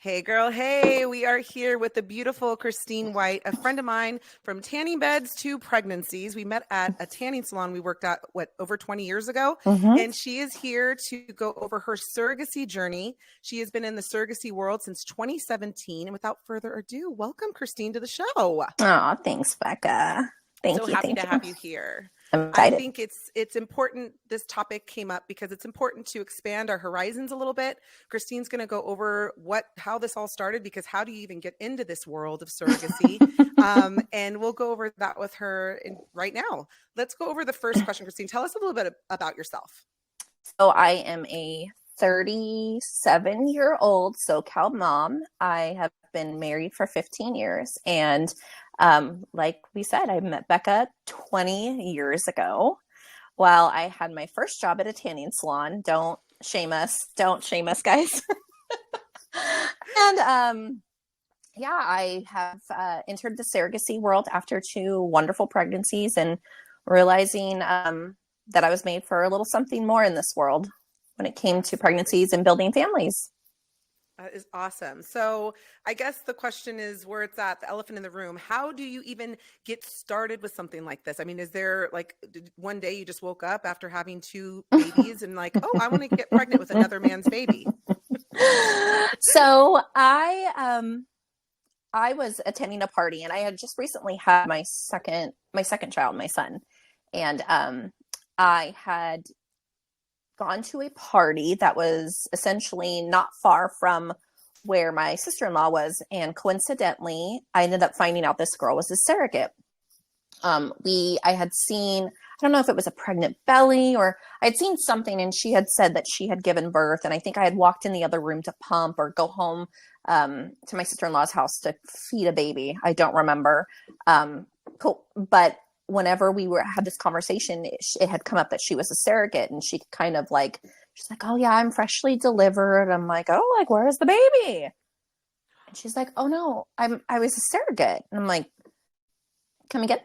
Hey girl, hey, we are here with the beautiful Christine White, a friend of mine from tanning beds to pregnancies. We met at a tanning salon we worked at, over 20 years ago. Mm-hmm. And she is here to go over her surrogacy journey. She has been in the surrogacy world since 2017. And without further ado, welcome Christine to the show. Oh, thanks, Becca. So Thank you. happy to Thank you. have you here. I'm I excited. think it's important this topic came up because it's important to expand our horizons a little bit. Christine's going to go over how this all started, because how do you even get into this world of surrogacy? And we'll go over that with her right now. Let's go over the first question. Christine, tell us a little bit about yourself. So I am a 37-year-old SoCal mom. I have been married for 15 years. And like we said, I met Becca 20 years ago while I had my first job at a tanning salon. Don't shame us. Don't shame us, guys. And I have entered the surrogacy world after 2 wonderful pregnancies and realizing that I was made for a little something more in this world when it came to pregnancies and building families. That is awesome. So I guess the question is where it's at, the elephant in the room. How do you even get started with something like this? I mean, is there one day you just woke up after having 2 babies and oh, I want to get pregnant with another man's baby? So I was attending a party, and I had just recently had my second child, my son. And I had gone to a party that was essentially not far from where my sister-in-law was. And coincidentally, I ended up finding out this girl was a surrogate. I had seen, I don't know if it was a pregnant belly or I'd seen something, and she had said that she had given birth. And I think I had walked in the other room to pump or go home to my sister-in-law's house to feed a baby. I don't remember. Cool. But whenever we had this conversation, it had come up that she was a surrogate, and she kind of she's like, oh yeah, I'm freshly delivered. I'm like, oh, where is the baby? And she's like, oh no, I was a surrogate. And I'm like, come again.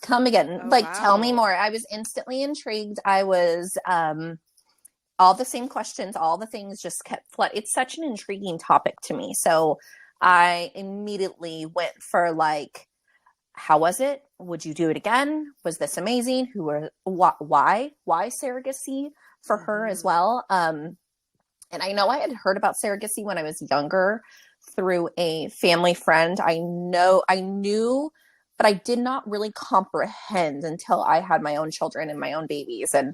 Oh, wow. Tell me more. I was instantly intrigued. I was, all the same questions, all the things just kept flooding. It's such an intriguing topic to me. So I immediately went for how was it? Would you do it again? Was this amazing? Why surrogacy for her as well? And I know I had heard about surrogacy when I was younger through a family friend. I knew, but I did not really comprehend until I had my own children and my own babies, and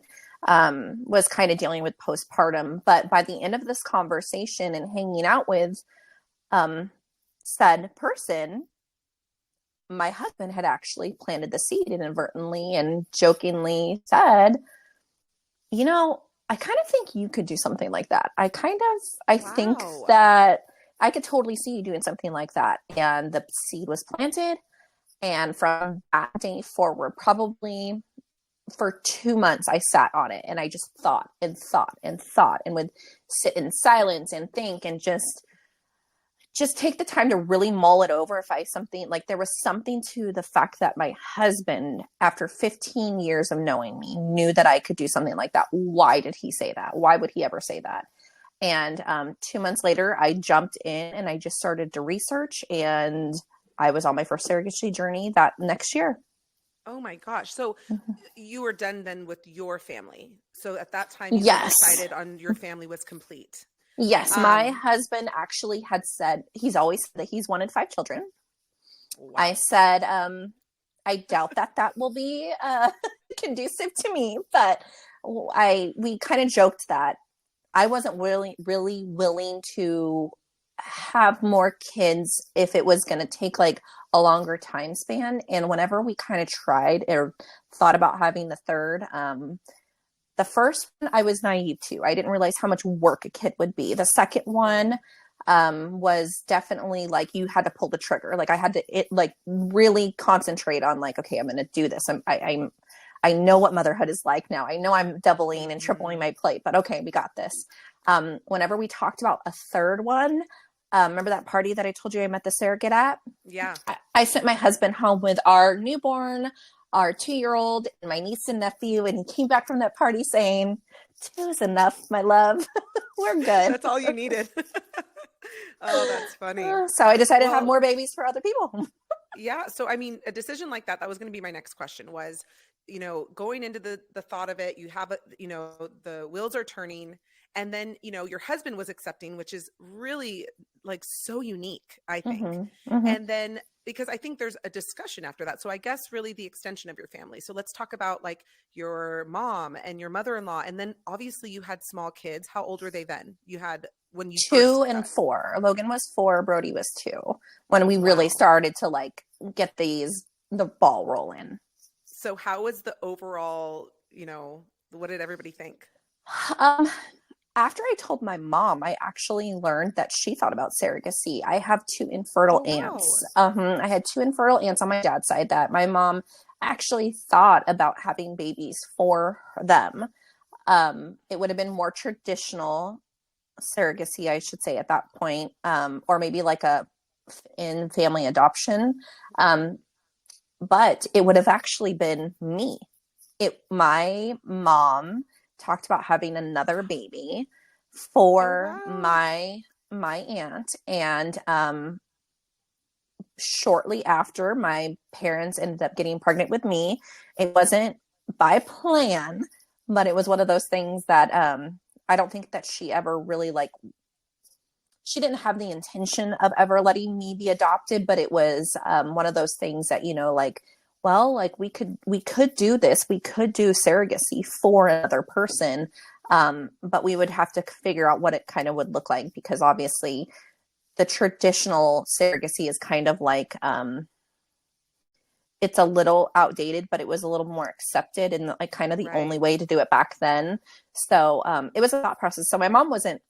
was kind of dealing with postpartum. But by the end of this conversation and hanging out with said person, my husband had actually planted the seed inadvertently and jokingly said, I kind of think you could do something like that. I think that I could totally see you doing something like that. And the seed was planted. And from that day forward, probably for 2 months, I sat on it, and I just thought and thought and thought, and would sit in silence and think and just take the time to really mull it over. There was something to the fact that my husband, after 15 years of knowing me, knew that I could do something like that. Why did he say that? Why would he ever say that? And 2 months later, I jumped in and I just started to research, and I was on my first surrogacy journey that next year. Oh my gosh. So you were done then with your family. So at that time, you decided on your family was complete. Yes, my husband actually had said, he's always said that he's wanted 5 children. Wow. I said, I doubt that will be conducive to me, but we kind of joked that I wasn't really willing to have more kids if it was going to take a longer time span. And whenever we kind of tried or thought about having the third, the first one I was naive to. I didn't realize how much work a kid would be. The second one was definitely you had to pull the trigger. I had to really concentrate on okay, I'm going to do this. I know what motherhood is like now. I know I'm doubling and tripling my plate, but okay, we got this. Whenever we talked about a third one, remember that party that I told you I met the surrogate at? Yeah. I sent my husband home with our newborn, our 2-year-old, and my niece and nephew, and he came back from that party saying, 2 is enough, my love. We're good. That's all you needed. Oh, that's funny. So I decided to have Well, more babies for other people. yeah, so I mean, a decision like that, that was going to be my next question was, going into the thought of it, you have the wheels are turning, and then, your husband was accepting, which is really like so unique, I think. Hmm. Hmm. And then because I think there's a discussion after that. So I guess really the extension of your family. So let's talk about like your mom and your mother-in-law, and then obviously you had small kids. How old were they then? You had when you Two first and got. four. Logan was four. Brody was two. When we really Wow. started to like get the ball rolling. So how was the overall, what did everybody think? Um, After I told my mom, I actually learned that she thought about surrogacy. I have two infertile Oh, aunts. wow. I had two infertile aunts on my dad's side that my mom actually thought about having babies for them. It would have been more traditional surrogacy, I should say, at that point, or maybe like a in family adoption. Um, but it would have actually been me. My mom talked about having another baby Oh, for wow. my aunt, and shortly after my parents ended up getting pregnant with me. It wasn't by plan, but it was one of those things that I don't think that she ever really like she didn't have the intention of ever letting me be adopted, but it was one of those things that, like, well, like we could do this, we could do surrogacy for another person, but we would have to figure out what it kind of would look like, because obviously the traditional surrogacy is kind of like it's a little outdated, but it was a little more accepted and like kind of the only Right. way to do it back then. So it was a thought process. So my mom wasn't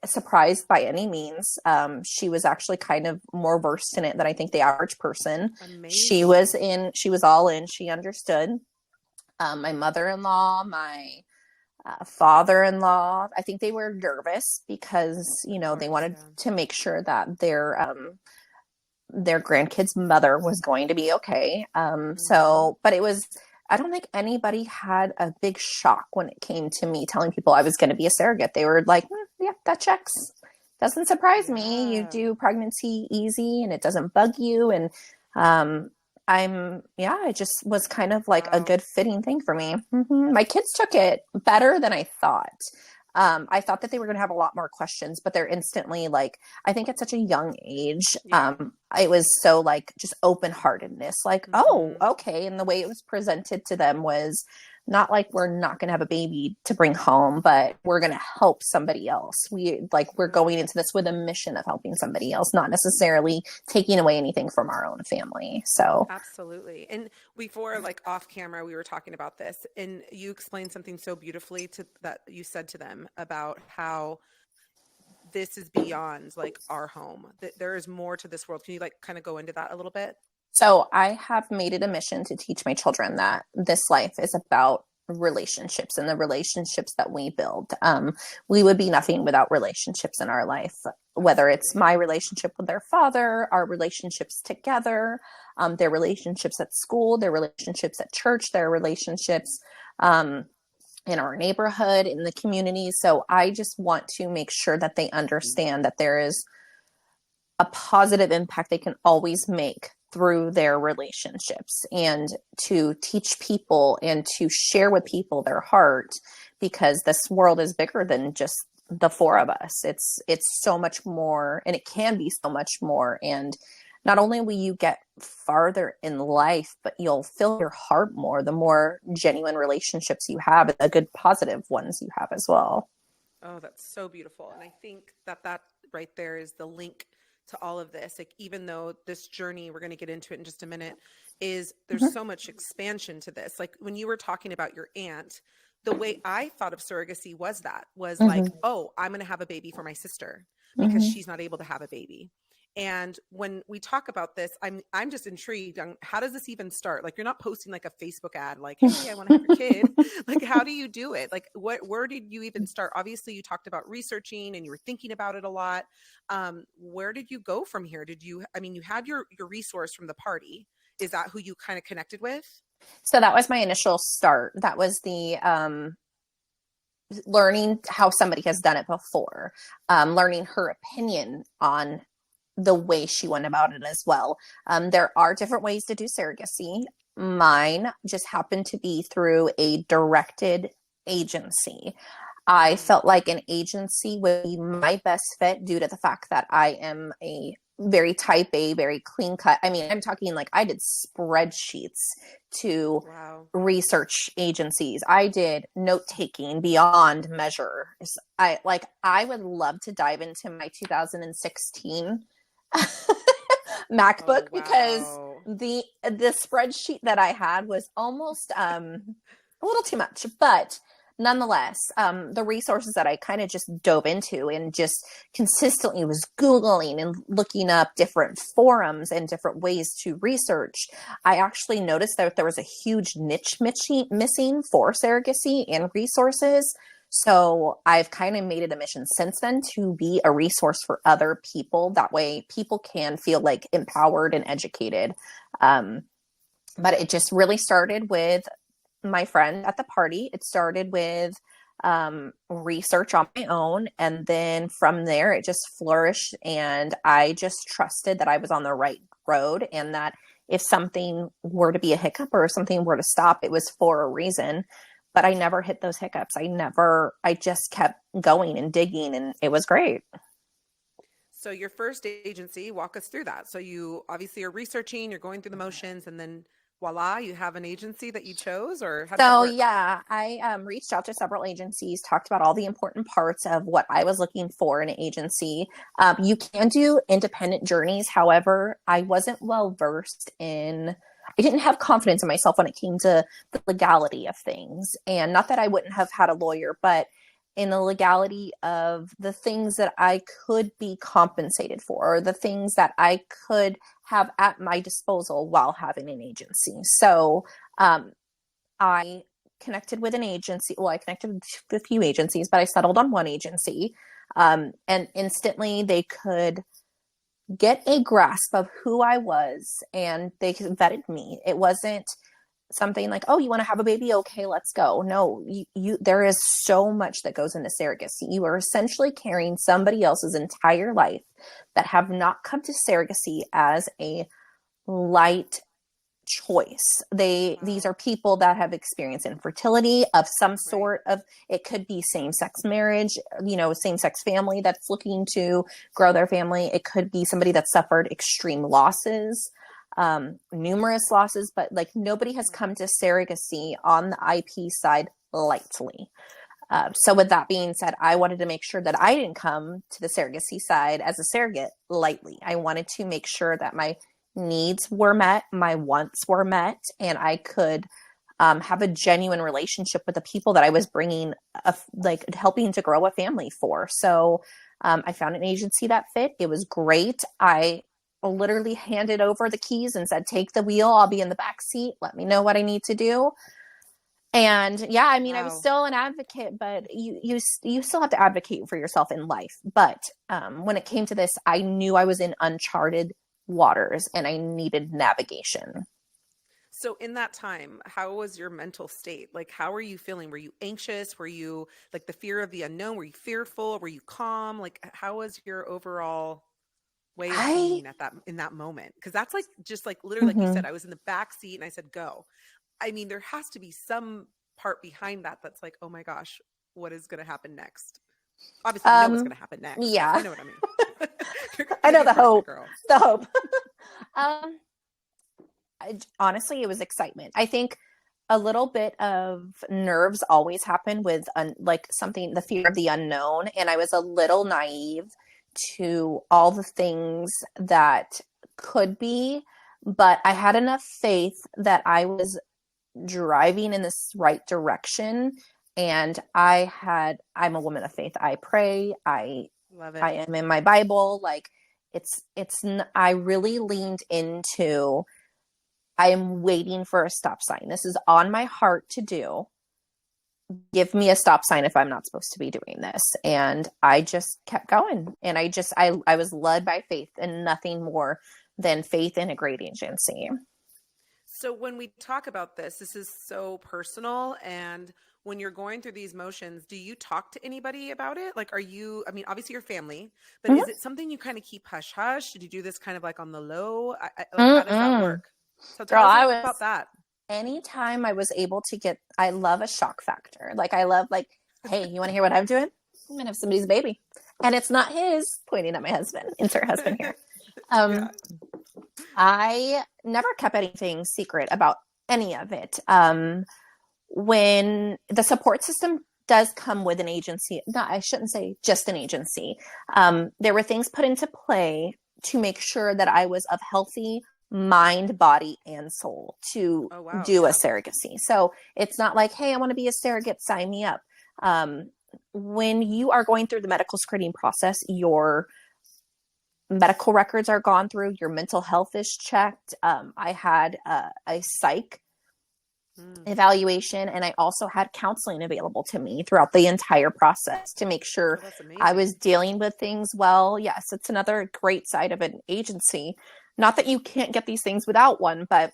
surprised by any means. She was actually kind of more versed in it than I think the average person. Amazing. She was all in, she understood. My mother-in-law, my father-in-law, I think they were nervous because, Of they course, wanted yeah. to make sure that their grandkid's mother was going to be okay. Hmm. But it was, I don't think anybody had a big shock when it came to me telling people I was going to be a surrogate. They were like, yeah, that checks. Doesn't surprise me. You Yeah. do pregnancy easy and it doesn't bug you. And um, it just was kind of like a Wow. good fitting thing for me. My kids took it better than I thought. I thought that they were going to have a lot more questions, but they're instantly like, I think at such a young age, Yeah. it was so like just open heartedness, like, oh, Hmm. okay. And the way it was presented to them was not like we're not going to have a baby to bring home, but we're going to help somebody else. We're going Right. into this with a mission of helping somebody else, not necessarily taking away anything from our own family. So, Absolutely. And before, like off camera, we were talking about this, and you explained something so beautifully to that you said to them about how this is beyond like our home, that there is more to this world. Can you like kind of go into that a little bit? So I have made it a mission to teach my children that this life is about relationships and the relationships that we build. We would be nothing without relationships in our life, whether it's Absolutely. my relationship with their father, our relationships together, their relationships at school, their relationships at church, their relationships in our neighborhood, in the community. So I just want to make sure that they understand that there is a positive impact they can always make through their relationships, and to teach people and to share with people their heart, because this world is bigger than just the four of us. It's so much more, and it can be so much more. And not only will you get farther in life, but you'll fill your heart more the more genuine relationships you have, and the good positive ones you have as well. Oh, that's so beautiful. And I think that that right there is the link to all of this. Like, even though this journey, we're going to get into it in just a minute, is there's Mm-hmm. so much expansion to this. Like, when you were talking about your aunt, the way I thought of surrogacy was that was like, Mm-hmm. oh, I'm going to have a baby for my sister because Mm-hmm. she's not able to have a baby. And when we talk about this, I'm just intrigued on how does this even start? Like, you're not posting like a Facebook ad like, "Hey, I want to have your kid." Like, how do you do it? Like, where did you even start? Obviously, you talked about researching and you were thinking about it a lot. Where did you go from here? I mean, you had your resource from the party. Is that who you kind of connected with? So that was my initial start. That was learning how somebody has done it before, learning her opinion on the way she went about it as well. There are different ways to do surrogacy. Mine just happened to be through a directed agency. I felt like an agency would be my best fit due to the fact that I am a very type A, very clean cut. I mean, I'm talking like I did spreadsheets to Wow. research agencies. I did note taking beyond measure. I would love to dive into my 2016 Oh, MacBook because wow. the spreadsheet that I had was almost a little too much, but nonetheless, the resources that I kind of just dove into and just consistently was Googling and looking up different forums and different ways to research, I actually noticed that there was a huge niche missing for surrogacy and resources. So I've kind of made it a mission since then to be a resource for other people. That way people can feel like empowered and educated. But it just really started with my friend at the party. It started with research on my own. And then from there, it just flourished. And I just trusted that I was on the right road and that if something were to be a hiccup or if something were to stop, it was for a reason. But I never hit those hiccups. I just kept going and digging, and it was great. So your first agency, walk us through that. So you obviously are researching, you're going through the motions, and then voila, you have an agency that you chose, or how does that So work? yeah, I reached out to several agencies, talked about all the important parts of what I was looking for in an agency. You can do independent journeys. However, I wasn't well versed in. I didn't have confidence in myself when it came to the legality of things, and not that I wouldn't have had a lawyer, but in the legality of the things that I could be compensated for, or the things that I could have at my disposal while having an agency. So um, I connected with an agency. Well, I connected with a few agencies, but I settled on one agency. And instantly they could get a grasp of who I was and they vetted me. It wasn't something like, oh, you want to have a baby? Okay, let's go. No, there is so much that goes into surrogacy. You are essentially carrying somebody else's entire life that have not come to surrogacy as a light choice. These Wow. are people that have experienced infertility of some Right. sort of. It could be same-sex marriage, same-sex family that's looking to grow their family. It could be somebody that suffered extreme losses, numerous losses, but like nobody has come to surrogacy on the IP side lightly. So with that being said, I wanted to make sure that I didn't come to the surrogacy side as a surrogate lightly. I wanted to make sure that my needs were met, my wants were met, and I could have a genuine relationship with the people that I was bringing, like helping to grow a family for. So I found an agency that fit. It was great. I literally handed over the keys and said, "Take the wheel. I'll be in the back seat. Let me know what I need to do." And yeah, I mean, I was Wow. still an advocate, but you still have to advocate for yourself in life. But when it came to this, I knew I was in uncharted waters and I needed navigation. So in that time, how was your mental state? Like, how were you feeling? Were you anxious? Were you like the fear of the unknown? Were you fearful? Were you calm? Like, how was your overall way of I being at that in that moment? Because that's like just like literally, like you said, mhm. I was in the back seat and I said, "Go." I mean, there has to be some part behind that that's like, "Oh my gosh, what is going to happen next?" Obviously, you know what's um going to happen next, but you yeah, know what I mean. You're I going to know be pregnant, girl. the hope. um Honestly, it was excitement. I think a little bit of nerves always happen with like something, the fear of the unknown, and I was a little naive to all the things that could be, but I had enough faith that I was driving in this right direction. And I'm a woman of faith. I pray. Love I it. am in my Bible. Like I really leaned into, I am waiting for a stop sign. This is on my heart to do. Give me a stop sign if I'm not supposed to be doing this. And I just kept going. And I was led by faith and nothing more than faith in a great agency. So when we talk about this, this is so personal. And when you're going through these motions, do you talk to anybody about it? Like, are you, I mean, obviously your family, but Mhm. is it something you kind of keep hush hush? Did you do this kind of like on the low? Like, how does that Mm-mm. work? So Girl, tell us I about was that. anytime I was able to get, I love a shock factor. Like, I love, like, hey, you want to hear what I'm doing? I'm going to have somebody's baby. And it's not his, pointing at my husband, insert husband here. Yeah. Um, I never kept anything secret about any of it. When the support system does come with an agency, no, I shouldn't say just an agency. There were things put into play to make sure that I was of healthy mind, body, and soul to Oh, wow. do a Yeah. surrogacy. So it's not like, hey, I want to be a surrogate, sign me up. When you are going through the medical screening process, your medical records are gone through, your mental health is checked. I had a psych Mm. evaluation, and I also had counseling available to me throughout the entire process to make sure Oh, that's I was amazing. dealing with things well. Yes, it's another great side of an agency. Not that you can't get these things without one, but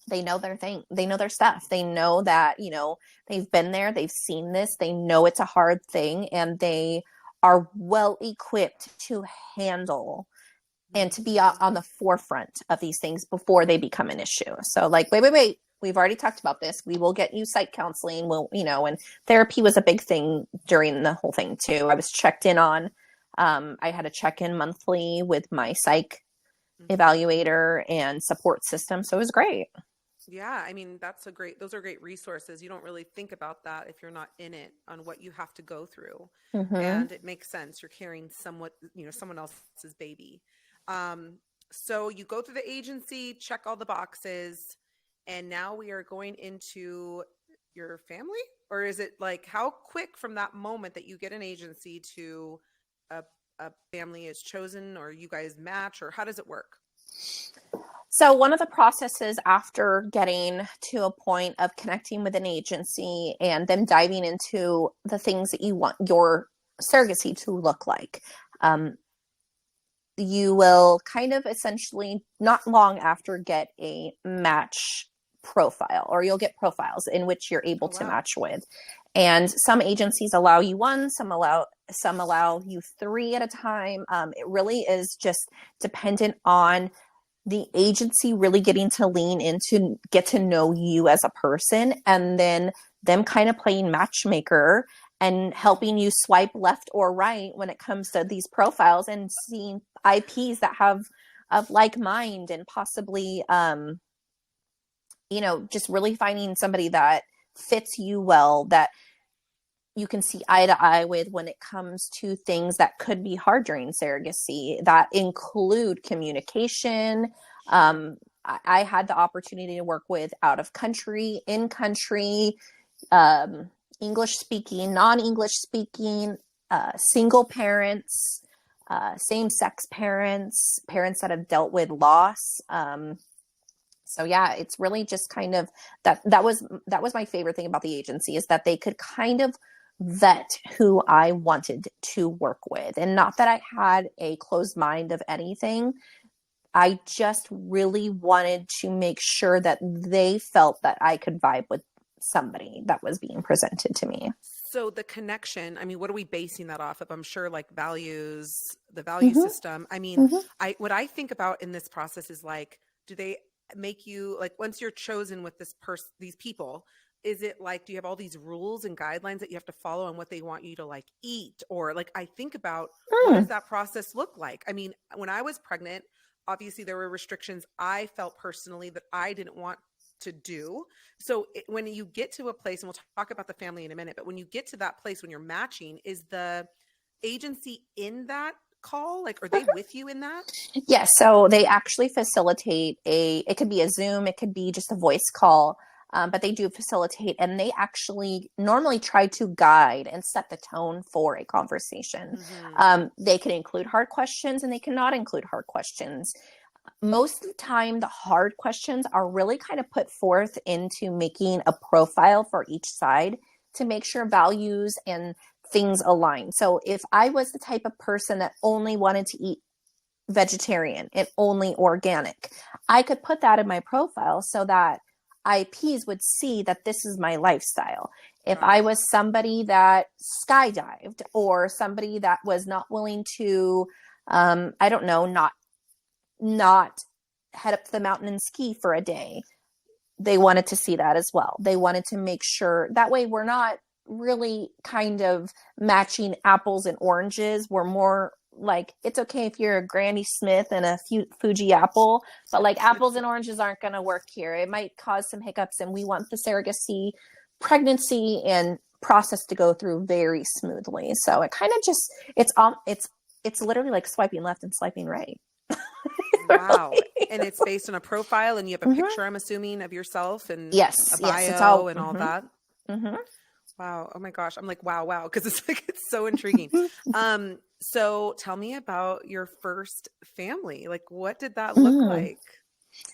they know their thing. They know their stuff. They know that, they've been there, they've seen this, they know it's a hard thing, and they are well equipped to handle and to be Mhm. on the forefront of these things before they become an issue. So like, wait. We've already talked about this. We will get you psych counseling. And therapy was a big thing during the whole thing too. I was checked in on. I had a check-in monthly with my psych Mhm. evaluator and support system. So it was great. Yeah, I mean, those are great resources. You don't really think about that if you're not in it on what you have to go through. Mm-hmm. And it makes sense. You're carrying someone else's baby. Um, so you go through the agency, check all the boxes, and now we are going into your family? Or is it like how quick from that moment that you get an agency to a, a family is chosen or you guys match, or how does it work? So one of the processes after getting to a point of connecting with an agency and then diving into the things that you want your surrogacy to look like, you will kind of essentially not long after get a match profile, or you'll get profiles in which you're able Oh, to wow. match with. And some agencies allow you one, some allow you three at a time. It really is just dependent on the agency really getting to lean into get to know you as a person, and then them kind of playing matchmaker and helping you swipe left or right when it comes to these profiles and seeing IPs that have of like mind, and possibly just really finding somebody that fits you well, that you can see eye to eye with when it comes to things that could be hard during surrogacy that include communication. Sure. I had the opportunity to work with out of country, in country, um, English speaking, non English speaking, single parents, same sex parents, parents that have dealt with loss. So yeah, it's really just kind of that was my favorite thing about the agency, is that they could kind of vet who I wanted to work with. And not that I had a closed mind of anything. I just really wanted to make sure that they felt that I could vibe with somebody that was being presented to me. So the connection, I mean, what are we basing that off of? I'm sure like values, the value Mm-hmm, system. I mean, mm-hmm. what I think about in this process is like, do they make you like once you're chosen with these people, is it like do you have all these rules and guidelines that you have to follow on what they want you to like eat? Or like I think about what does Mm. that process look like? I mean, when I was pregnant, obviously there were restrictions I felt personally that I didn't want to do. So when you get to a place, and we'll talk about the family in a minute, but when you get to that place when you're matching, is the agency in that call? Like, are they with you in that? Yes, so they actually facilitate it could be a Zoom, it could be just a voice call, but they do facilitate, and they actually normally try to guide and set the tone for a conversation. Mm-hmm. They can include hard questions and they cannot include hard questions. Most of the time, the hard questions are really kind of put forth into making a profile for each side to make sure values and things align. So if I was the type of person that only wanted to eat vegetarian and only organic, I could put that in my profile so that IPs would see that this is my lifestyle. If Got I it. was somebody that skydived or somebody that was not willing to, I don't know, not head up to the mountain and ski for a day, they wanted to see that as well. They wanted to make sure that way we're not really kind of matching apples and oranges. We're more like, it's okay if you're a Granny Smith and a Fuji apple, but like apples and oranges aren't going to work here. It might cause some hiccups, and we want the surrogacy pregnancy and process to go through very smoothly. So it kind of just, it's literally like swiping left and swiping right. Wow. Really. And it's based on a profile, and you have a Mm-hmm. picture, I'm assuming, of yourself and a Yes, it's bio all. and all Mm-hmm. that. Mm-hmm. Wow. Oh my gosh. I'm like, wow, wow. Because it's like, it's so intriguing. So tell me about your first family. Like, what did that look Mm. like?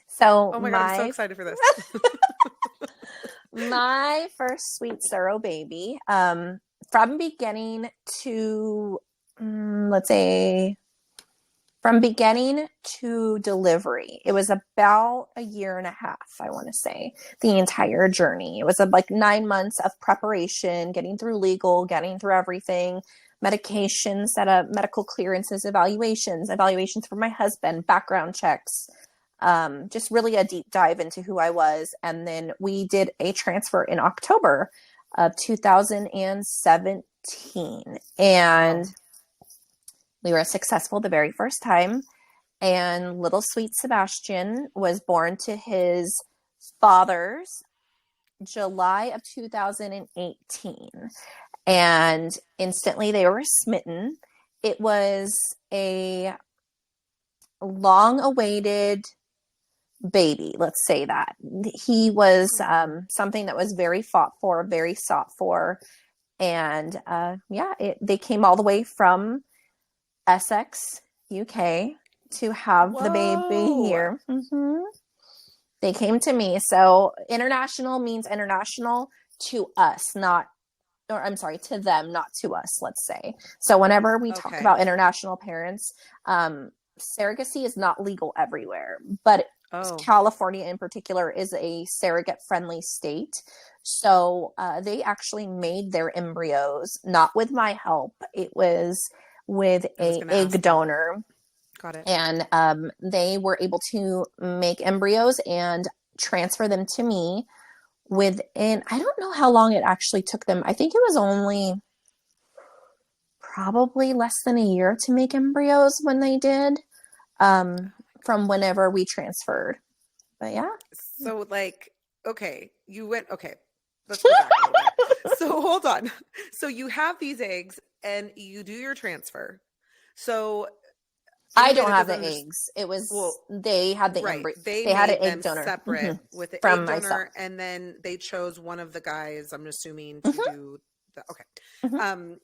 So Oh my God, I'm so excited for this. my first sweet sorrow baby, from beginning to, let's say, from beginning to delivery, it was about a year and a half, I want to say, the entire journey. It was like 9 months of preparation, getting through legal, getting through everything, medication, set up medical clearances, evaluations for my husband, background checks, just really a deep dive into who I was. And then we did a transfer in October of 2017. And Wow. we were successful the very first time. And little sweet Sebastian was born to his father's July of 2018. And instantly they were smitten. It was a long awaited baby, let's say that. He was something that was very fought for, very sought for. And they came all the way from Essex, UK, to have the baby Whoa. here. Mm-hmm. They came to me. So international means international to us, not, or I'm sorry, to them, not to us, let's say. So whenever we talk Okay. about international parents, surrogacy is not legal everywhere, but Oh, California in particular is a surrogate friendly state. So they actually made their embryos, not with my help. It was with I was a going to egg ask that. donor, Got it. and they were able to make embryos and transfer them to me within, I don't know how long it actually took them. I think it was only probably less than a year to make embryos when they did, from whenever we transferred. But yeah. So, like, okay, you went, okay, let's go back a little bit. So, hold on. So, you have these eggs and you do your transfer. So, I anybody don't that have doesn't the understand, eggs. It was, well, they had the right, embryo. they They had an made egg them donor, separate with the from egg myself. donor, and then they chose one of the guys, I'm assuming, to Mm-hmm, do the, okay. mm-hmm, Um,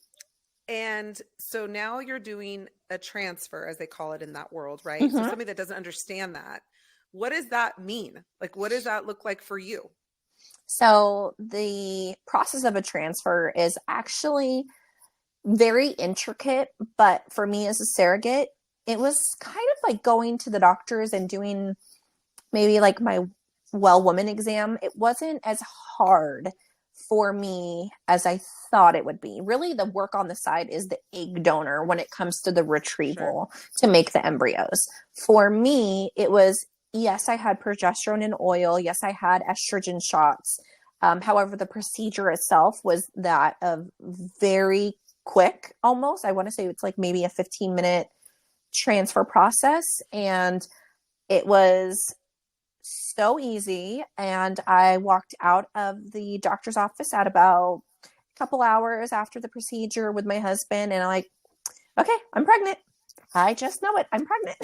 and so now you're doing a transfer, as they call it in that world, right? So, mm-hmm. somebody that doesn't understand that, what does that mean? Like, what does that look like for you? So the process of a transfer is actually very intricate, but for me as a surrogate, it was kind of like going to the doctors and doing maybe like my well woman exam. It wasn't as hard for me as I thought it would be. Really, the work on the side is the egg donor when it comes to the Sure. retrieval to make the embryos. For me, it was, yes, I had progesterone and oil. Yes, I had estrogen shots. However, the procedure itself was that of very quick, almost. I want to say it's like maybe a 15-minute transfer process. And it was so easy. And I walked out of the doctor's office at about a couple hours after the procedure with my husband. And I'm like, okay, I'm pregnant. I just know it. I'm pregnant.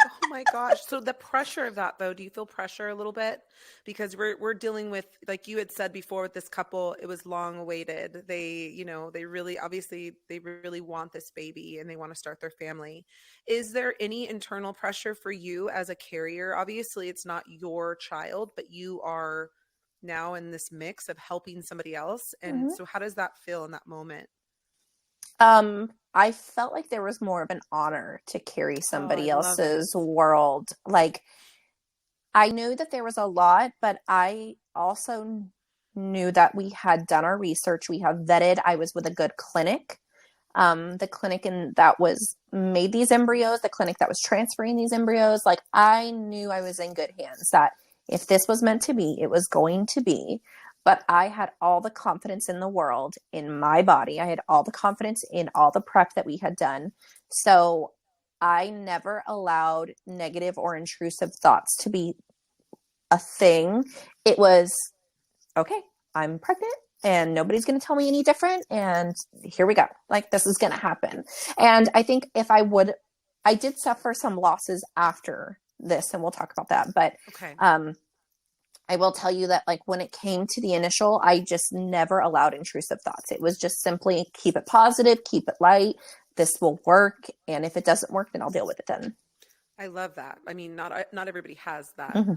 Oh my gosh. So the pressure of that though, do you feel pressure a little bit? Because we're dealing with, like you had said before with this couple, it was long awaited. They, they really obviously they really want this baby and they want to start their family. Is there any internal pressure for you as a carrier? Obviously, it's not your child, but you are now in this mix of helping somebody else. And Mm-hmm. so how does that feel in that moment? I felt like there was more of an honor to carry Oh, I somebody love it. else's world. Like, I knew that there was a lot, but I also knew that we had done our research. We have vetted. I was with a good clinic. The clinic that was made these embryos, the clinic that was transferring these embryos, like I knew I was in good hands, that if this was meant to be, it was going to be. But I had all the confidence in the world in my body. I had all the confidence in all the prep that we had done. So I never allowed negative or intrusive thoughts to be a thing. It was, okay, I'm pregnant and nobody's going to tell me any different. And here we go. Like, this is going to happen. And I think I did suffer some losses after this, and we'll talk about that. But Okay. I will tell you that, like, when it came to the initial, I just never allowed intrusive thoughts. It was just simply keep it positive, keep it light. This will work. And if it doesn't work, then I'll deal with it then. I love that. I mean, not everybody has that Mm-hmm.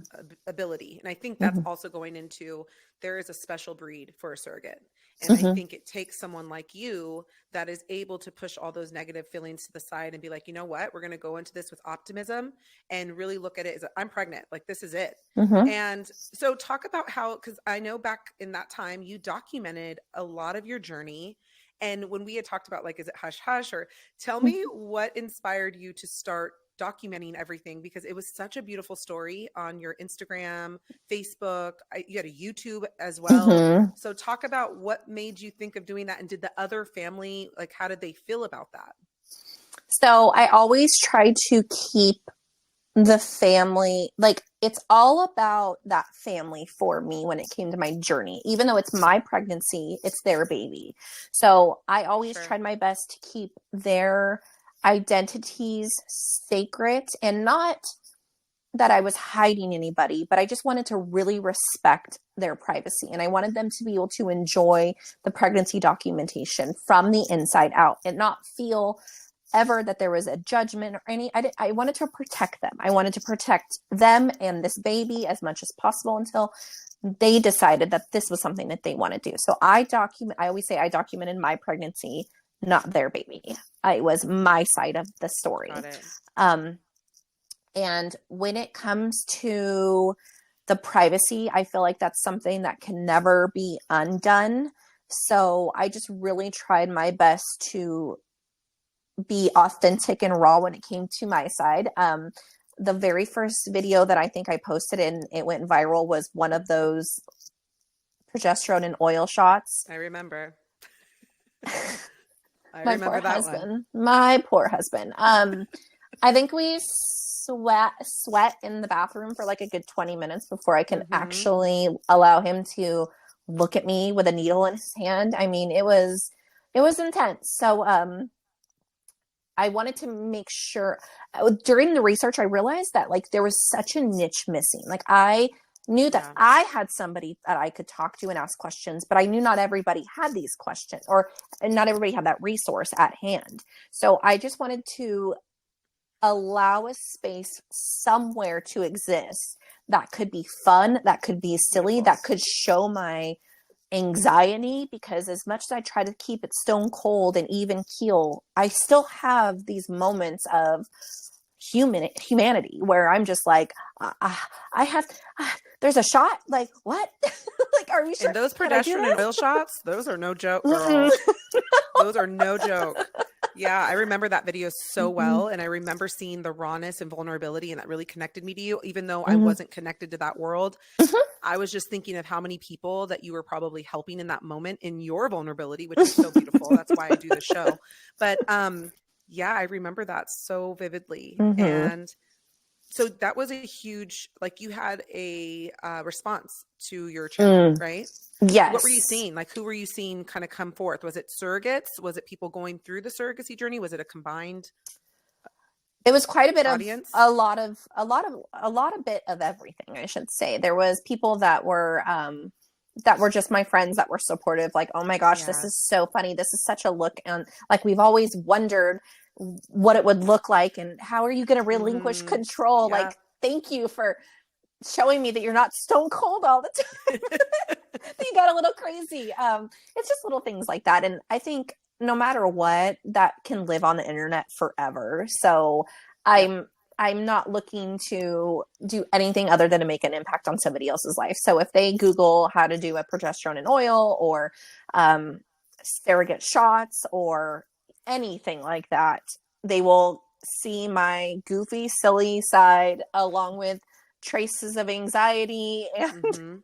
ability, and I think that's Mm-hmm. also going into there is a special breed for a surrogate, and I Mm-hmm. think it takes someone like you that is able to push all those negative feelings to the side and be like, you know what, we're going to go into this with optimism and really look at it as I'm pregnant, like this is it. Mm-hmm. And so, talk about how, because I know back in that time you documented a lot of your journey. And when we had talked about, like, is it hush hush, or tell me what inspired you to start documenting everything, because it was such a beautiful story on your Instagram, Facebook. You had a YouTube as well. Mm-hmm. So talk about what made you think of doing that, and did the other family, like, how did they feel about that? So I always try to keep the family, like, it's all about that family for me when it came to my journey. Even though it's my pregnancy, it's their baby. So I always Sure. tried my best to keep their identities sacred, and not that I was hiding anybody, but I just wanted to really respect their privacy. And I wanted them to be able to enjoy the pregnancy documentation from the inside out and not feel ever that there was a judgment or I wanted to protect them. I wanted to protect them and this baby as much as possible until they decided that this was something that they want to do. So I always say I documented my pregnancy, not their baby. It was my side of the story. Got it. Um, and when it comes to the privacy, I feel like that's something that can never be undone. So I just really tried my best to be authentic and raw when it came to my side. The very first video that I think I posted and it went viral was one of those progesterone and oil shots. I remember. I My remember poor that husband. one. My poor husband. I think we sweat in the bathroom for like a good 20 minutes before I can actually allow him to look at me with a needle in his hand. I mean, it was intense. So I wanted to make sure during the research, I realized that, like, there was such a niche missing. Like, I knew that I had somebody that I could talk to and ask questions, but I knew not everybody had these questions, or not everybody had that resource at hand. So I just wanted to allow a space somewhere to exist that could be fun, that could be silly, that could show my anxiety, because as much as I try to keep it stone cold and even keel, I still have these moments of humanity where I'm just like, I have, there's a shot, like, what? Like, are you sure? And those Can I do progesterone and this? oil shots, those are no joke, girl. Those are no joke. Yeah, I remember that video so well. And I remember seeing the rawness and vulnerability, and that really connected me to you, even though I wasn't connected to that world. I was just thinking of how many people that you were probably helping in that moment in your vulnerability, which is so beautiful. That's why I do the show. But yeah, I remember that so vividly. And so that was a huge, like, you had a response to your channel, right? Yes. What were you seeing? Like, who were you seeing kind of come forth? Was it surrogates? Was it people going through the surrogacy journey? Was it a combined It was quite a bit audience? of a bit of everything, I should say. There was people that were just my friends that were supportive, like, oh my gosh, this is so funny. This is such a look, and like, we've always wondered what it would look like, and how are you going to relinquish control? Like, thank you for showing me that you're not stone cold all the time. You got a little crazy. It's just little things like that. And I think no matter what, that can live on the internet forever. So I'm I'm not looking to do anything other than to make an impact on somebody else's life. So if they Google how to do a progesterone and oil, or surrogate shots, or anything like that, they will see my goofy, silly side along with traces of anxiety and Mm-hmm.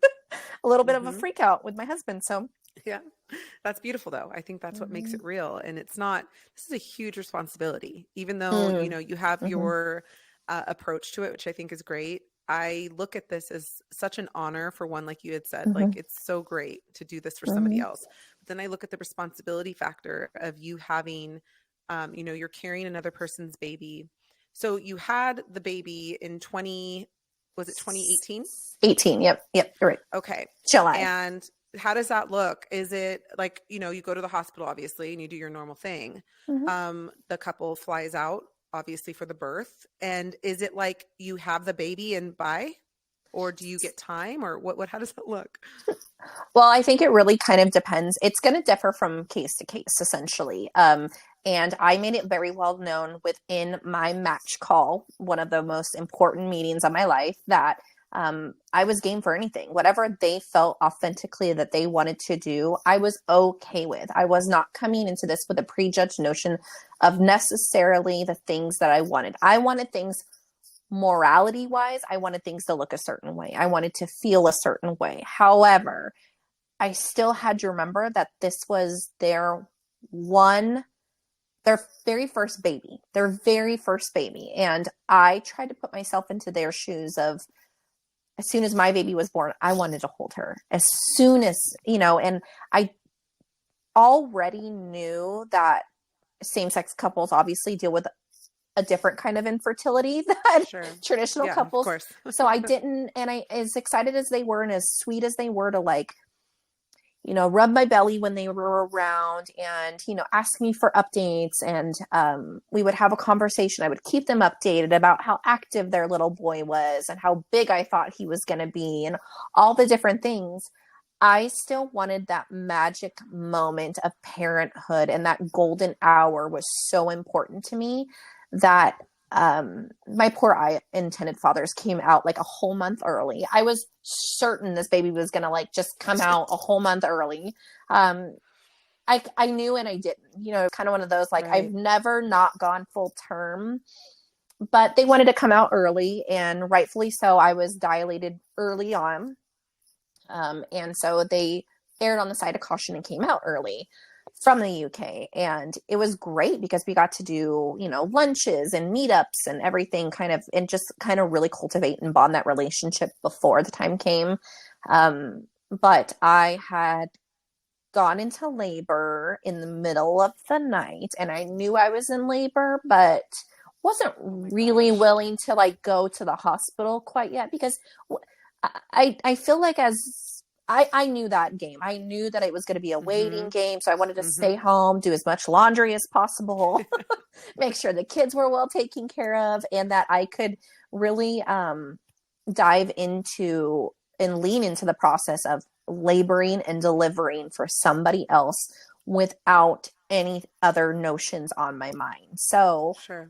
a little bit of a Mm-hmm. freak out with my husband. So, Yeah. That's beautiful though. I think that's what makes mm-hmm. it real. And it's not, this is a huge responsibility, even though, you Mm, know, you have mm-hmm, your approach to it, which I think is great. I look at this as such an honor for one, like you had said, mm-hmm, like it's so great to do this for somebody mm-hmm, else. But then I look at the responsibility factor of you having, you know, you're carrying another person's baby. So you had the baby in 20, was it 2018? 18. Yep. Yep. You're right. Okay. July. And how does that look? Is it like, you know, you go to the hospital obviously and you do your normal thing. Mm-hmm. The couple flies out obviously for the birth. And is it like you have the baby and bye? Or do you get time, or what how does that look? Well, I think it really kind of depends. It's going to differ from case to case, essentially. And I made it very well known within my match call, one of the most important meetings of my life, that I was game for anything. Whatever they felt authentically that they wanted to do, I was okay with. I was not coming into this with a prejudged notion of necessarily the things that I wanted. I wanted things morality wise. I wanted things to look a certain way. I wanted to feel a certain way. However, I still had to remember that this was their very first baby, And I tried to put myself into their shoes of, as soon as my baby was born, I wanted to hold her as soon as, and I already knew that same-sex couples obviously deal with a different kind of infertility than Sure. traditional Yeah, of couples. course. So I didn't, and I, as excited as they were and as sweet as they were to, like, rub my belly when they were around and, ask me for updates. And we would have a conversation. I would keep them updated about how active their little boy was and how big I thought he was going to be and all the different things. I still wanted that magic moment of parenthood, and that golden hour was so important to me that my poor intended fathers came out like a whole month early. I was certain this baby was gonna like just come out a whole month early. I knew and I didn't, kind of one of those, like, Right. I've never not gone full term, but they wanted to come out early, and rightfully so. I was dilated early on. And so they erred on the side of caution and came out early from the UK. And it was great because we got to do, lunches and meetups and everything and just kind of really cultivate and bond that relationship before the time came. But I had gone into labor in the middle of the night, and I knew I was in labor, but wasn't really willing to like go to the hospital quite yet, because I feel like I knew that game. I knew that it was going to be a waiting game. So I wanted to stay home, do as much laundry as possible, make sure the kids were well taken care of, and that I could really dive into and lean into the process of laboring and delivering for somebody else without any other notions on my mind. So, Sure.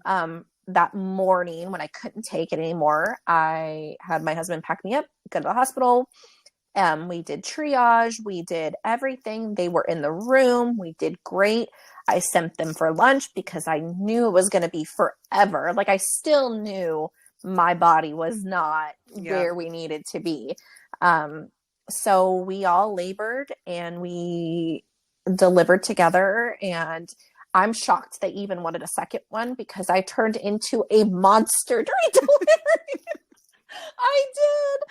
that morning when I couldn't take it anymore, I had my husband pack me up, go to the hospital. We did triage. We did everything. They were in the room. We did great. I sent them for lunch because I knew it was going to be forever. Like, I still knew my body was not where we needed to be. So we all labored and we delivered together, and I'm shocked they even wanted a second one because I turned into a monster during delivery. I did.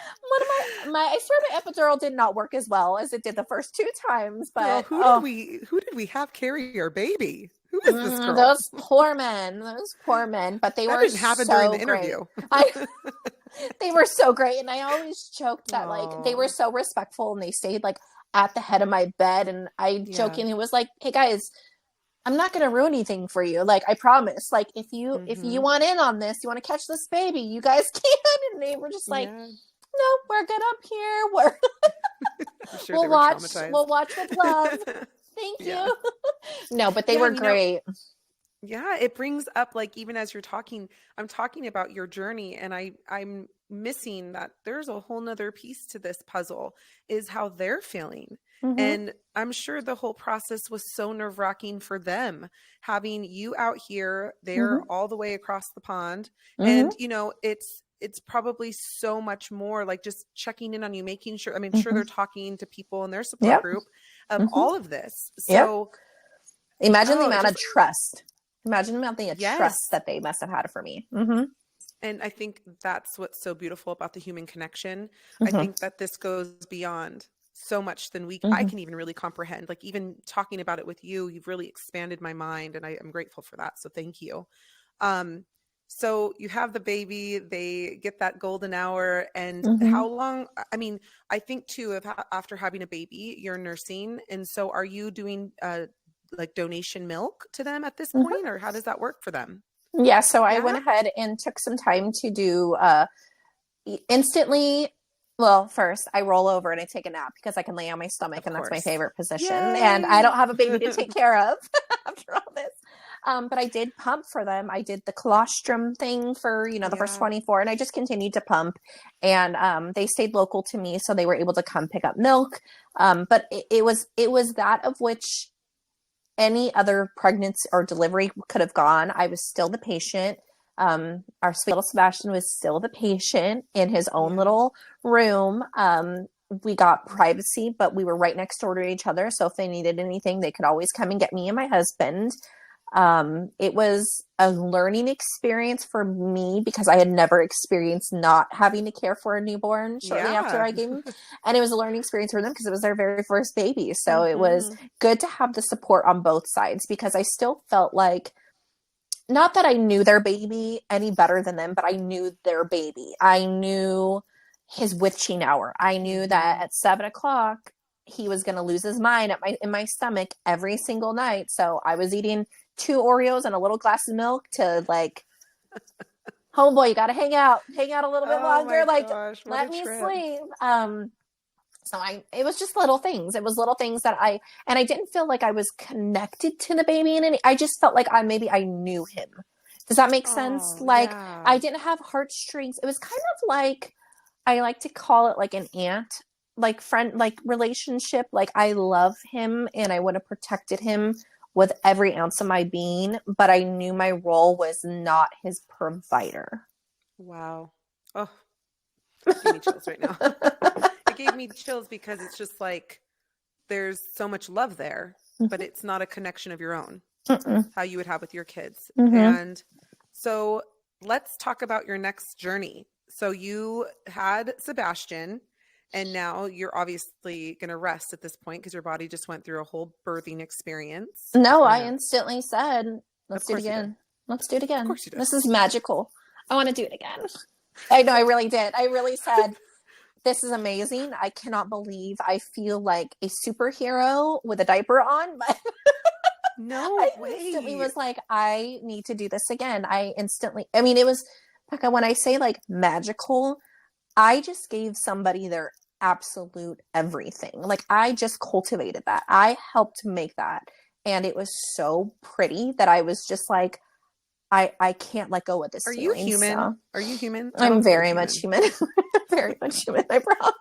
I swear my epidural did not work as well as it did the first two times. But Well, who did we have carry our baby? Who was this girl? Those poor men. But they that were didn't happen so during the great. interview. They were so great, and I always joked that like they were so respectful, and they stayed like at the head of my bed, and I jokingly was like, "Hey guys, I'm not going to ruin anything for you. Like, I promise. Like, if you want in on this, you want to catch this baby, you guys can." And they were just like, "No, we're good up here. Sure We'll watch with love. Thank you." No, but they were great. Yeah, it brings up, like, even as you're talking, I'm talking about your journey, and I'm missing that there's a whole nother piece to this puzzle, is how they're feeling. Mm-hmm. And I'm sure the whole process was so nerve-wracking for them, having you out here, they're Mm-hmm. all the way across the pond. Mm-hmm. And it's probably so much more like just checking in on you, making sure, I mean, sure, Mm-hmm. they're talking to people in their support Yep. group of Mm-hmm. all of this. Yep. So, Imagine the oh, it amount of just, trust. Imagine the amount of yes. trust that they must have had for me. Mm-hmm. And I think that's what's so beautiful about the human connection. I Mm-hmm. think that this goes beyond so much than I Mm-hmm. can even really comprehend. Like, even talking about it with you, you've really expanded my mind, and I am grateful for that. So thank you. Um, so you have the baby, they get that golden hour, and Mm-hmm. how long? I mean, I think too, if after having a baby, you're nursing, and so are you doing like donation milk to them at this Mm-hmm. point, or how does that work for them? Yeah, so I Yeah, went ahead and took some time to do instantly. Well, first I roll over and I take a nap because I can lay on my stomach, of and that's my course. favorite position. And I Yay! don't have a baby to take care of after all this. But I did pump for them. I did the colostrum thing for the first Yeah. 24, and I just continued to pump. And they stayed local to me, so they were able to come pick up milk. But it was that of which any other pregnancy or delivery could have gone. I was still the patient. Our sweet little Sebastian was still the patient in his own Yeah. little room. We got privacy, but we were right next door to each other. So if they needed anything, they could always come and get me and my husband. It was a learning experience for me because I had never experienced not having to care for a newborn shortly after Yeah. I gave him. And it was a learning experience for them because it was their very first baby. So it was Hmm. good to have the support on both sides because I still felt like, not that I knew their baby any better than them, but I knew their baby. I knew his witching hour. I knew that Hmm. at 7 o'clock he was going to lose his mind in my stomach every single night. So I was eating 2 Oreos and a little glass of milk to like, homeboy, you got to hang out a little bit Oh longer. my Like, gosh, what a let me trip. sleep. It was just little things. It was little things that and I didn't feel like I was connected to the baby in any, I just felt like I knew him. Does that make sense? Oh, Like, I yeah. didn't have heartstrings. It was kind of like, I like to call it like an aunt, like friend, like relationship. Like, I love him and I would have protected him with every ounce of my being, but I knew my role was not his provider. Wow. Oh, give me chills right now. It gave me chills because it's just like there's so much love there, but Mm-hmm. it's not a connection of your own, Mm-mm. how you would have with your kids. Mm-hmm. And so let's talk about your next journey. So you had Sebastian, and now you're obviously going to rest at this point because your body just went through a whole birthing experience. No, I Kind of. instantly said, let's Of do it course you did. again. Let's do it Of again. course you did. This is magical. I want to do it again. I know, I really did. I really said, this is amazing. I cannot believe I feel like a superhero with a diaper on. But No I instantly way. was like, I need to do this again. I mean, it was, Becca, when I say like magical, I just gave somebody their absolute everything. Like, I just cultivated that. I helped make that. And it was so pretty that I was just like, I can't let go of this Are you feeling. human? So Are you human? I I'm don't think you're very much human. human. Very much human, I promise.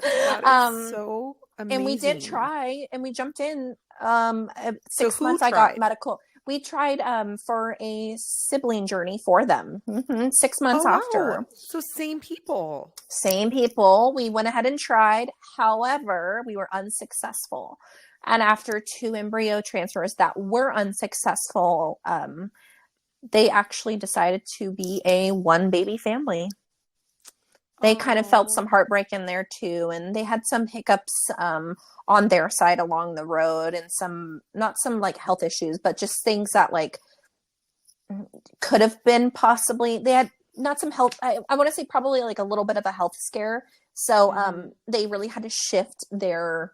That is so And we did amazing. try and we jumped in at So six who months I got tried? medical. We tried for a sibling journey for them. 6 months Oh, wow. after. So same people. Same people. We went ahead and tried. However, we were unsuccessful. And after 2 embryo transfers that were unsuccessful, they actually decided to be a one baby family. They kind of felt Oh, some heartbreak in there too, and they had some hiccups on their side along the road, and some, not some like health issues, but just things that like could have been possibly, they had not some health, I want to say probably like a little bit of a health scare. So hmm, they really had to shift their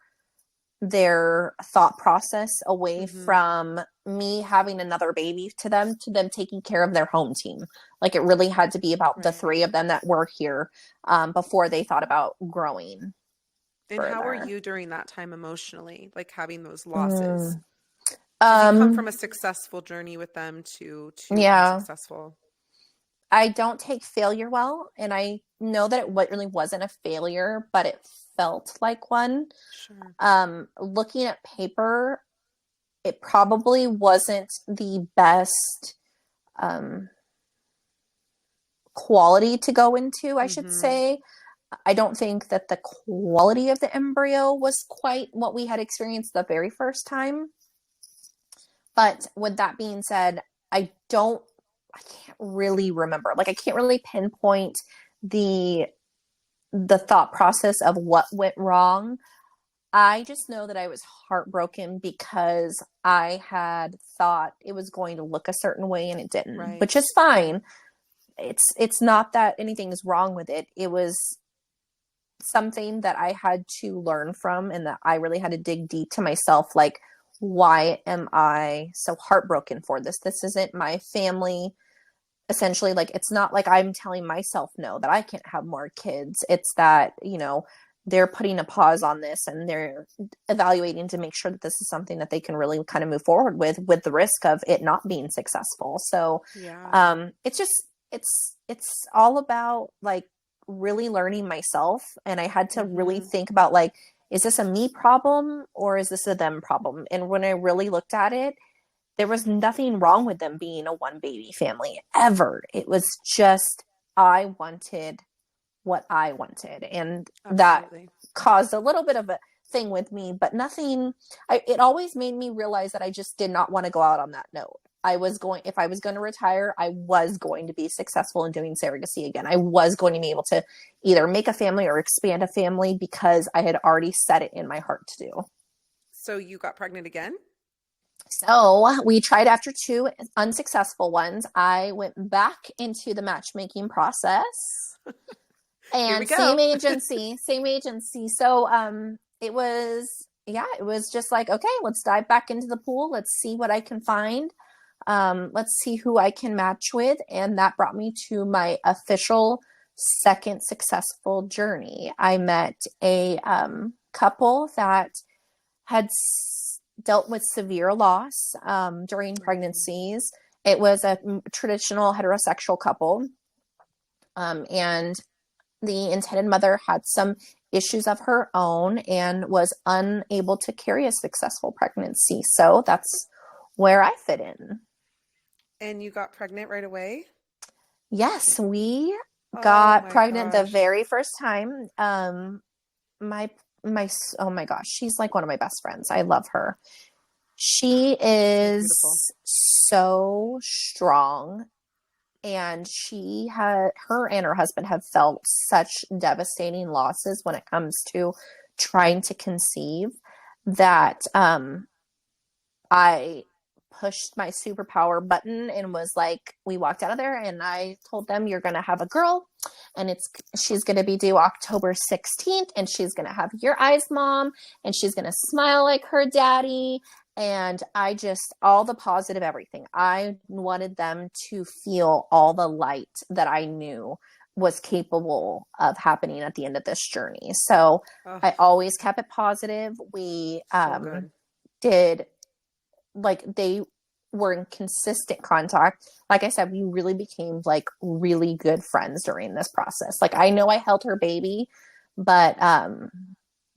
thought process away hmm. from me having another baby to them taking care of their home team. Like, it really had to be about the three Right. of them that were here before they thought about growing And how were further. you during that time emotionally, like having those losses? Mm. Did you come from Um, a successful journey with them to yeah, unsuccessful? I don't take failure well, and I know that really wasn't a failure, but it felt like one. Sure. Looking at paper, it probably wasn't the best um, quality to go into, I should Mm-hmm. say. I don't think that the quality of the embryo was quite what we had experienced the very first time. But with that being said, I can't really remember. Like I can't really pinpoint the the thought process of what went wrong. I just know that I was heartbroken because I had thought it was going to look a certain way and it didn't, which Right. is fine. It's not that anything is wrong with it. It was something that I had to learn from and that I really had to dig deep to myself like why am I so heartbroken for this? This isn't my family. Essentially, like it's not like I'm telling myself no that I can't have more kids. It's that, they're putting a pause on this and they're evaluating to make sure that this is something that they can really kind of move forward with the risk of it not being successful. So Yeah. it's just it's all about like really learning myself, and I had to really Mm-hmm. think about like, is this a me problem or is this a them problem? And when I really looked at it, there was nothing wrong with them being a one baby family ever. It was just I wanted what I wanted. And that Absolutely. caused a little bit of a thing with me, but nothing. It always made me realize that I just did not want to go out on that note. If I was going to retire, I was going to be successful in doing surrogacy again. I was going to be able to either make a family or expand a family because I had already set it in my heart to do. So you got pregnant again? So we tried after two unsuccessful ones. I went back into the matchmaking process Here we and go. same agency. So it was just like, okay, let's dive back into the pool. Let's see what I can find. Let's see who I can match with. And that brought me to my official second successful journey. I met a couple that had dealt with severe loss during Mm-hmm. pregnancies. It was a traditional heterosexual couple. And the intended mother had some issues of her own and was unable to carry a successful pregnancy. So that's where I fit in. And you got pregnant right away? Yes, we Oh got my pregnant the gosh. very first time. My my oh my gosh, she's like one of my best friends. I love her. She She's so beautiful. is so strong, and her and her husband have felt such devastating losses when it comes to trying to conceive that I pushed my superpower button and was like, we walked out of there and I told them, you're going to have a girl and she's going to be due October 16th and she's going to have your eyes, mom, and she's going to smile like her daddy. And all the positive everything. I wanted them to feel all the light that I knew was capable of happening at the end of this journey. So Oh, I always kept it positive. We so good. did like they were in consistent contact. Like I said, we really became like really good friends during this process. Like I know I held her baby, but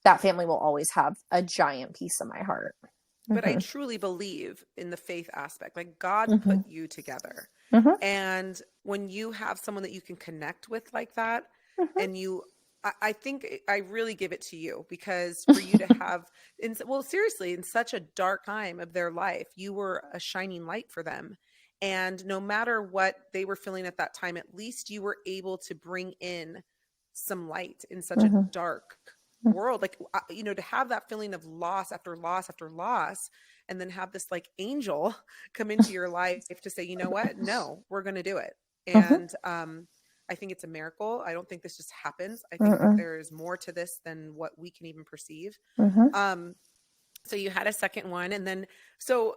that family will always have a giant piece of my heart. But I Mm-hmm. truly believe in the faith aspect. Like God Mm-hmm. put you together. Mm-hmm. And when you have someone that you can connect with like that, and I think I really give it to you because for you to have, well, seriously, in such a dark time of their life, you were a shining light for them. And no matter what they were feeling at that time, at least you were able to bring in some light in such a Mm-hmm. dark world. Like, to have that feeling of loss after loss after loss, and then have this like angel come into your life to say, you know what? No, we're going to do it. Mm-hmm. And I think it's a miracle. I don't think this just happens. I think that Mm-mm. there is more to this than what we can even perceive. Mm-hmm. Um, so you had a second one, and then so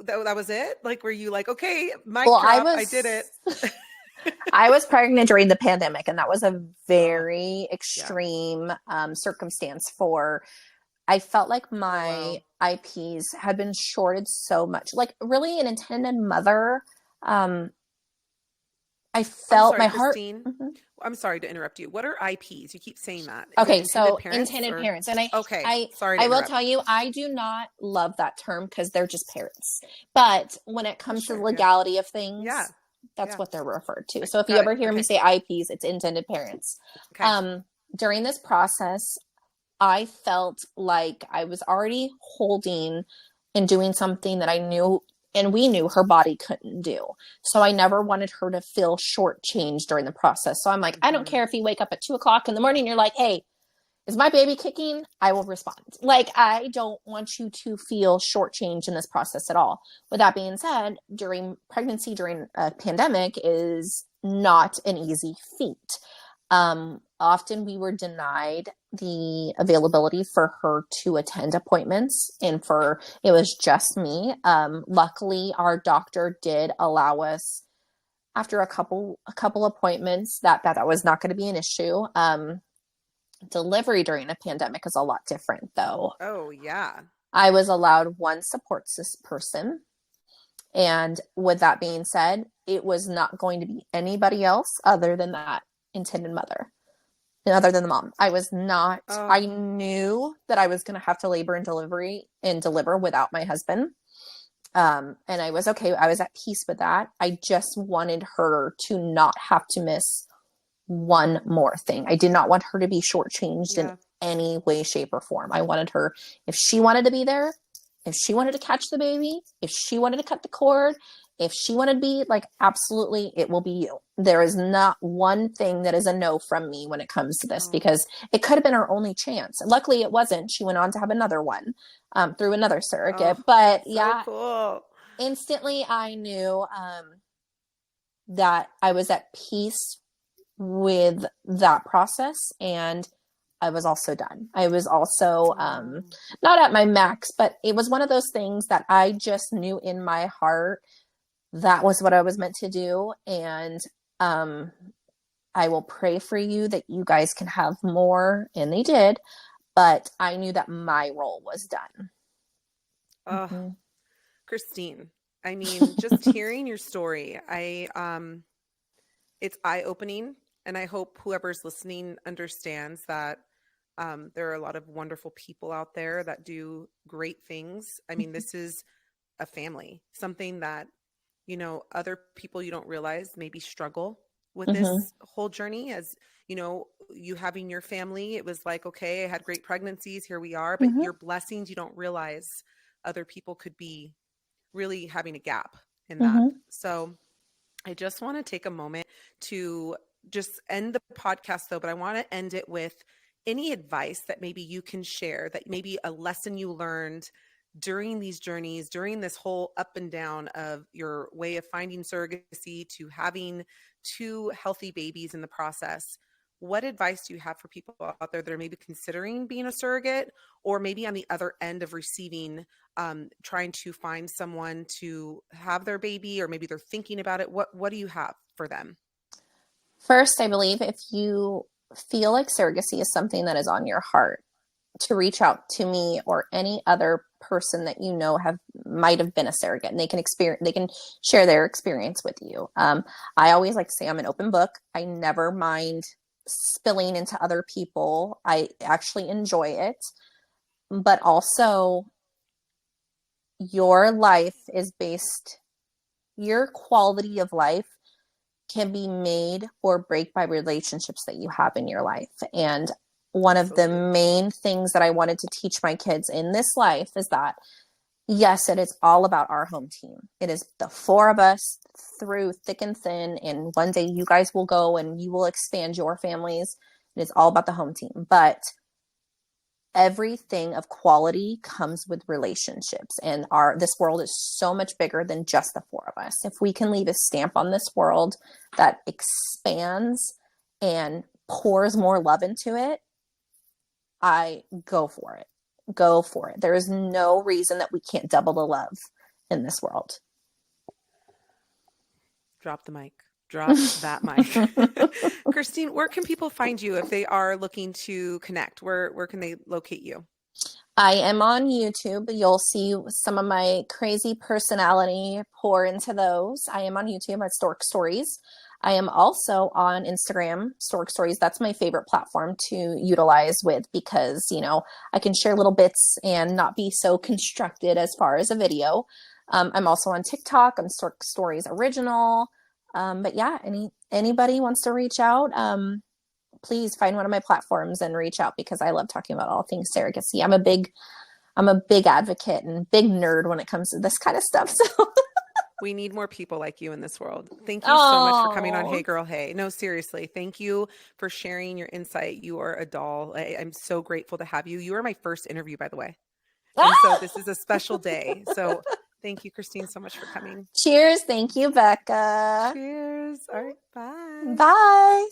that was it. Like, were you like, okay, Well, mic drop, I did it? I was pregnant during the pandemic, and that was a Oh, very yeah. extreme circumstance for I felt like Oh, my wow. IPs had been shorted so much. Like really an intended mother. Um, I I'm felt sorry, my heart. Christine. Mhm. I'm sorry to interrupt you. What are IPs? You keep saying that. Is it Okay, intended so parents intended or? parents, and Okay, I, sorry to I will interrupt. tell you, I do not love that term because they're just parents. But when it comes to the Sure. Yeah. legality of Yeah. things, that's Yeah. what they're referred to. So if you Got it. ever hear me Okay. say IPs, it's intended parents. Okay. Um, During this process, I felt like I was already holding and doing something that I knew and we knew her body couldn't do. So I never wanted her to feel shortchanged during the process. So I'm like, I don't Hmm. care if you wake up at 2 o'clock in the morning and you're like, hey, is my baby kicking? I will respond. Like, I don't want you to feel shortchanged in this process at all. With that being said, during pregnancy, during a pandemic, is not an easy feat. Often we were denied the availability for her to attend appointments, and for it was just me. Luckily, our doctor did allow us after a couple appointments that was not going to be an issue. Delivery during a pandemic is a lot different, though. Oh, yeah. I was allowed one support person. And with that being said, it was not going to be anybody else other than that intended mother, other than the mom. I Oh, knew that I was going to have to labor and deliver without my husband. And I was okay. I was at peace with that. I just wanted her to not have to miss one more thing. I did not want her to be shortchanged in yeah. any way, shape, or form. I wanted her, if she wanted to be there, if she wanted to catch the baby, if she wanted to cut the cord, if she wanted to be like, absolutely, it will be you. There is not one thing that is a no from me when it comes to this Oh, because it could have been her only chance. Luckily, it wasn't. She went on to have another one through another oh, surrogate. But so yeah, cool. instantly I knew that I was at peace with that process, and I was also done. I was also Oh, not at my max, but it was one of those things that I just knew in my heart that was what I was meant to do. And um, I will pray for you that you guys can have more, and they did. But I knew that my role was done. oh, Mm-hmm. Christine. I mean, just hearing your story, it's eye-opening, and I hope whoever's listening understands that there are a lot of wonderful people out there that do great things. I mean, this is a family, something that, other people you don't realize maybe struggle with Mm-hmm. this whole journey. As you having your family, it was like, okay, I had great pregnancies, here we are, but Mm-hmm. your blessings, you don't realize other people could be really having a gap in that. Mm-hmm. So I just want to take a moment to just end the podcast, though, but I want to end it with any advice that maybe you can share, that maybe a lesson you learned during these journeys, during this whole up and down of your way of finding surrogacy to having two healthy babies in the process. What advice do you have for people out there that are maybe considering being a surrogate, or maybe on the other end of receiving, trying to find someone to have their baby, or maybe they're thinking about it? What do you have for them? First, I believe if you feel like surrogacy is something that is on your heart, to reach out to me or any other person that you know have might have been a surrogate, and they can share their experience with you. I always like to say I'm an open book. I never mind spilling into other people. I actually enjoy it, but also your life is based, your quality of life can be made or break by relationships that you have in your life. And one of the Absolutely. main things that I wanted to teach my kids in this life is that, yes, it is all about our home team. It is the four of us through thick and thin. And one day you guys will go and you will expand your families. It is all about the home team. But everything of quality comes with relationships, and this world is so much bigger than just the four of us. If we can leave a stamp on this world that expands and pours more love into it, I go for it. There is no reason that we can't double the love in this world. Drop the mic. Drop that mic. Christine, where can people find you if they are looking to connect? Where can they locate you? I am on YouTube. You'll see some of my crazy personality pour into those. I am on YouTube at Stork Stories. I am also on Instagram, Stork Stories. That's my favorite platform to utilize with because, I can share little bits and not be so constructed as far as a video. I'm also on TikTok. I'm Stork Stories Original. But yeah, anybody wants to reach out, please find one of my platforms and reach out because I love talking about all things surrogacy. I'm a big advocate and big nerd when it comes to this kind of stuff. So We need more people like you in this world. Thank you so much for coming on oh, Hey Girl Hey. No, seriously. Thank you for sharing your insight. You are a doll. I'm so grateful to have you. You are my first interview, by the way. And so this is a special day. So thank you, Christine, so much for coming. cheers. Thank you, Becca. Cheers. All right. Bye. Bye.